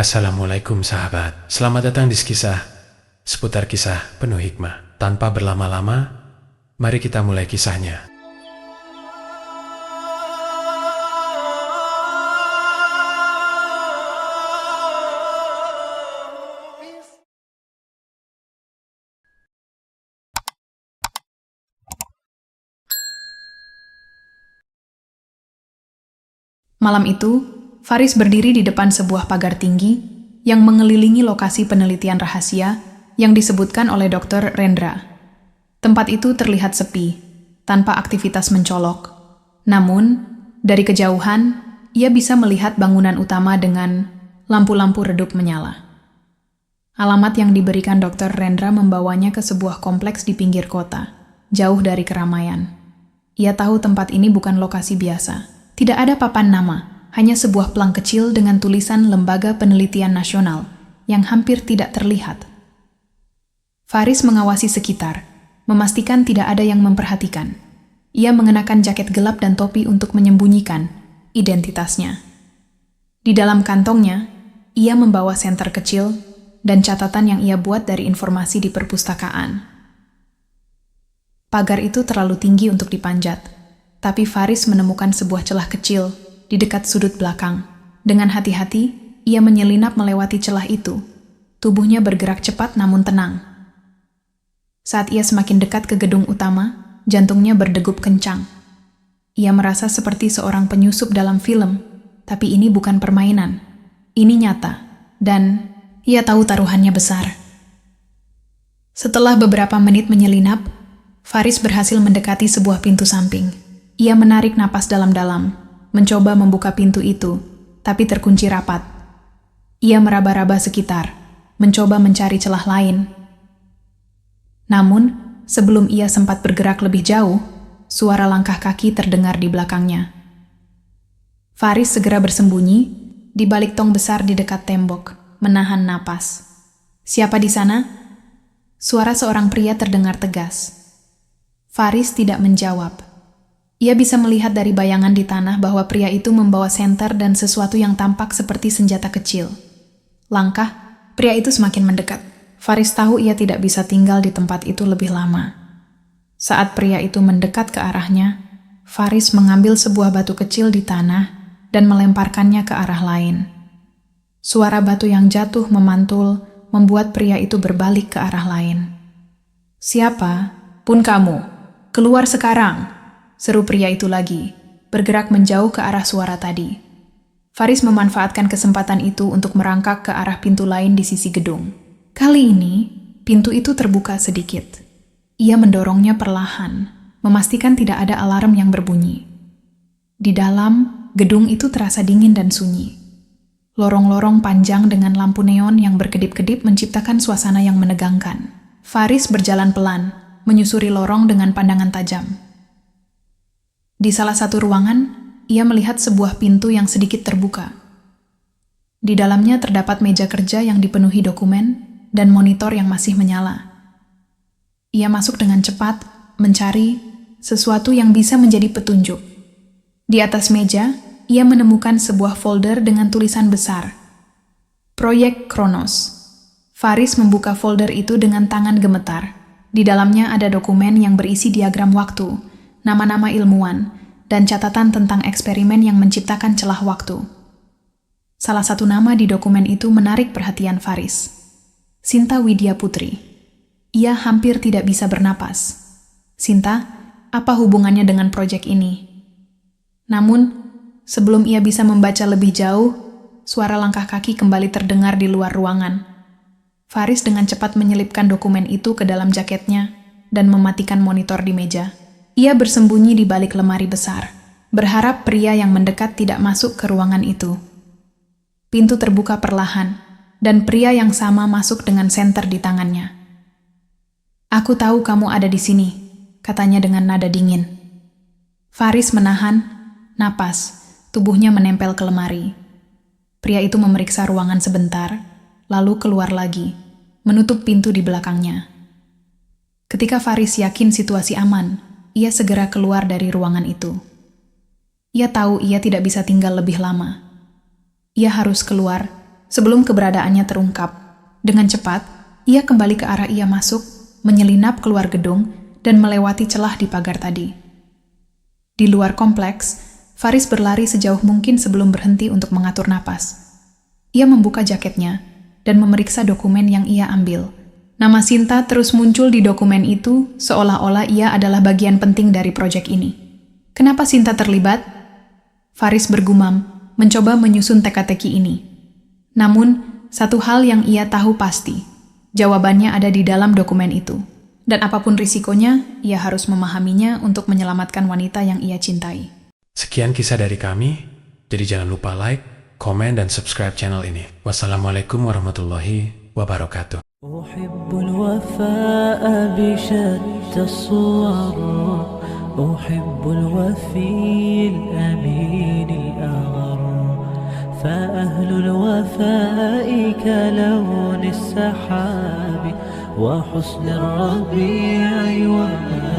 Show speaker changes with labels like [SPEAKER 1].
[SPEAKER 1] Assalamualaikum sahabat, selamat datang di Skisah, seputar kisah penuh hikmah. Tanpa berlama-lama, mari kita mulai kisahnya.
[SPEAKER 2] Malam itu, Faris berdiri di depan sebuah pagar tinggi yang mengelilingi lokasi penelitian rahasia yang disebutkan oleh Dr. Rendra. Tempat itu terlihat sepi, tanpa aktivitas mencolok. Namun, dari kejauhan, ia bisa melihat bangunan utama dengan lampu-lampu redup menyala. Alamat yang diberikan Dr. Rendra membawanya ke sebuah kompleks di pinggir kota, jauh dari keramaian. Ia tahu tempat ini bukan lokasi biasa. Tidak ada papan nama, hanya sebuah pelang kecil dengan tulisan Lembaga Penelitian Nasional yang hampir tidak terlihat. Faris mengawasi sekitar, memastikan tidak ada yang memperhatikan. Ia mengenakan jaket gelap dan topi untuk menyembunyikan identitasnya. Di dalam kantongnya, ia membawa senter kecil dan catatan yang ia buat dari informasi di perpustakaan. Pagar itu terlalu tinggi untuk dipanjat, tapi Faris menemukan sebuah celah kecil di dekat sudut belakang. Dengan hati-hati, ia menyelinap melewati celah itu. Tubuhnya bergerak cepat namun tenang. Saat ia semakin dekat ke gedung utama, jantungnya berdegup kencang. Ia merasa seperti seorang penyusup dalam film, tapi ini bukan permainan. Ini nyata, dan ia tahu taruhannya besar. Setelah beberapa menit menyelinap, Faris berhasil mendekati sebuah pintu samping. Ia menarik napas dalam-dalam, mencoba membuka pintu itu, tapi terkunci rapat. Ia meraba-raba sekitar, mencoba mencari celah lain. Namun, sebelum ia sempat bergerak lebih jauh, suara langkah kaki terdengar di belakangnya. Faris segera bersembunyi di balik tong besar di dekat tembok, menahan napas. "Siapa di sana?" Suara seorang pria terdengar tegas. Faris tidak menjawab. Ia bisa melihat dari bayangan di tanah bahwa pria itu membawa senter dan sesuatu yang tampak seperti senjata kecil. Langkah, pria itu semakin mendekat. Faris tahu ia tidak bisa tinggal di tempat itu lebih lama. Saat pria itu mendekat ke arahnya, Faris mengambil sebuah batu kecil di tanah dan melemparkannya ke arah lain. Suara batu yang jatuh memantul membuat pria itu berbalik ke arah lain. "Siapa pun kamu, keluar sekarang!" seru pria itu lagi, bergerak menjauh ke arah suara tadi. Faris memanfaatkan kesempatan itu untuk merangkak ke arah pintu lain di sisi gedung. Kali ini, pintu itu terbuka sedikit. Ia mendorongnya perlahan, memastikan tidak ada alarm yang berbunyi. Di dalam, gedung itu terasa dingin dan sunyi. Lorong-lorong panjang dengan lampu neon yang berkedip-kedip menciptakan suasana yang menegangkan. Faris berjalan pelan, menyusuri lorong dengan pandangan tajam. Di salah satu ruangan, ia melihat sebuah pintu yang sedikit terbuka. Di dalamnya terdapat meja kerja yang dipenuhi dokumen dan monitor yang masih menyala. Ia masuk dengan cepat, mencari sesuatu yang bisa menjadi petunjuk. Di atas meja, ia menemukan sebuah folder dengan tulisan besar, "Proyek Kronos". Faris membuka folder itu dengan tangan gemetar. Di dalamnya ada dokumen yang berisi diagram waktu, nama-nama ilmuwan, dan catatan tentang eksperimen yang menciptakan celah waktu. Salah satu nama di dokumen itu menarik perhatian Faris. Sinta Widya Putri. Ia hampir tidak bisa bernapas. Sinta, apa hubungannya dengan proyek ini? Namun, sebelum ia bisa membaca lebih jauh, suara langkah kaki kembali terdengar di luar ruangan. Faris dengan cepat menyelipkan dokumen itu ke dalam jaketnya dan mematikan monitor di meja. Ia bersembunyi di balik lemari besar, berharap pria yang mendekat tidak masuk ke ruangan itu. Pintu terbuka perlahan, dan pria yang sama masuk dengan senter di tangannya. "Aku tahu kamu ada di sini," katanya dengan nada dingin. Faris menahan napas, tubuhnya menempel ke lemari. Pria itu memeriksa ruangan sebentar, lalu keluar lagi, menutup pintu di belakangnya. Ketika Faris yakin situasi aman, ia segera keluar dari ruangan itu. Ia tahu ia tidak bisa tinggal lebih lama. Ia harus keluar sebelum keberadaannya terungkap. Dengan cepat, ia kembali ke arah ia masuk, menyelinap keluar gedung, dan melewati celah di pagar tadi. Di luar kompleks, Faris berlari sejauh mungkin sebelum berhenti untuk mengatur napas. Ia membuka jaketnya dan memeriksa dokumen yang ia ambil. Nama Sinta terus muncul di dokumen itu, seolah-olah ia adalah bagian penting dari proyek ini. Kenapa Sinta terlibat? Faris bergumam, mencoba menyusun teka-teki ini. Namun, satu hal yang ia tahu pasti, jawabannya ada di dalam dokumen itu. Dan apapun risikonya, ia harus memahaminya untuk menyelamatkan wanita yang ia cintai.
[SPEAKER 1] Sekian kisah dari kami, jadi jangan lupa like, komen, dan subscribe channel ini. Wassalamualaikum warahmatullahi wabarakatuh.
[SPEAKER 3] أحب الوفاء بشتى الصور أحب الوفي الأمين الأغر فأهل الوفاء كلون السحاب وحسن الربيع وما